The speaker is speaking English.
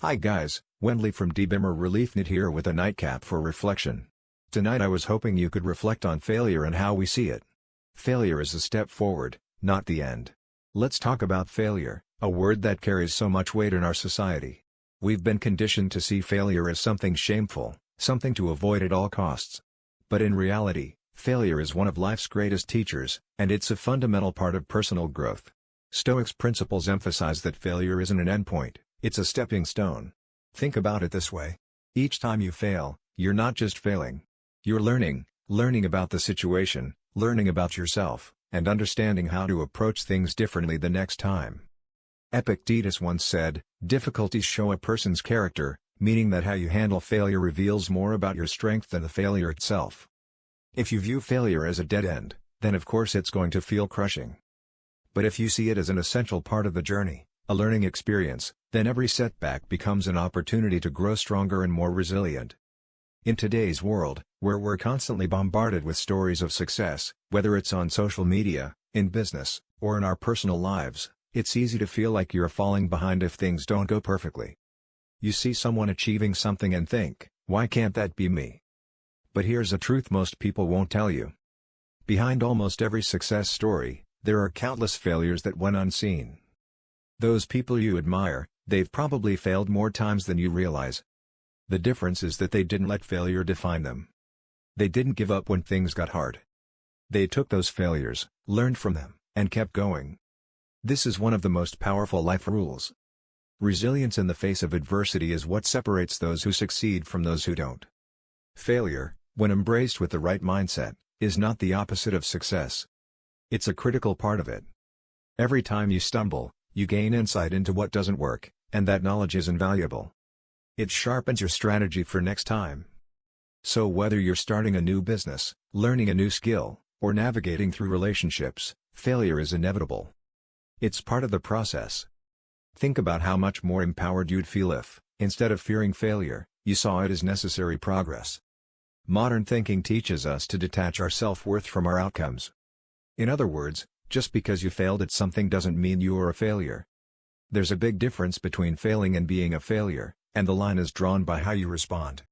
Hi guys, Wendley from Dbimmer Reliefnett here with a nightcap for reflection. Tonight I was hoping you could reflect on failure and how we see it. Failure is a step forward, not the end. Let's talk about failure, a word that carries so much weight in our society. We've been conditioned to see failure as something shameful, something to avoid at all costs. But in reality, failure is one of life's greatest teachers, and it's a fundamental part of personal growth. Stoics' principles emphasize that failure isn't an endpoint, it's a stepping stone. Think about it this way. Each time you fail, you're not just failing. You're learning about the situation, learning about yourself, and understanding how to approach things differently the next time. Epictetus once said, "Difficulties show a person's character," meaning that how you handle failure reveals more about your strength than the failure itself. If you view failure as a dead end, then of course it's going to feel crushing. But if you see it as an essential part of the journey, a learning experience, then every setback becomes an opportunity to grow stronger and more resilient. In today's world, where we're constantly bombarded with stories of success, whether it's on social media, in business, or in our personal lives, it's easy to feel like you're falling behind if things don't go perfectly. You see someone achieving something and think, "Why can't that be me?" But here's a truth most people won't tell you. Behind almost every success story, there are countless failures that went unseen. Those people you admire, they've probably failed more times than you realize. The difference is that they didn't let failure define them. They didn't give up when things got hard. They took those failures, learned from them, and kept going. This is one of the most powerful life rules. Resilience in the face of adversity is what separates those who succeed from those who don't. Failure, when embraced with the right mindset, is not the opposite of success. It's a critical part of it. Every time you stumble, you gain insight into what doesn't work, and that knowledge is invaluable. It sharpens your strategy for next time. So whether you're starting a new business, learning a new skill, or navigating through relationships, failure is inevitable. It's part of the process. Think about how much more empowered you'd feel if, instead of fearing failure, you saw it as necessary progress. Modern thinking teaches us to detach our self-worth from our outcomes. In other words, just because you failed at something doesn't mean you are a failure. There's a big difference between failing and being a failure, and the line is drawn by how you respond.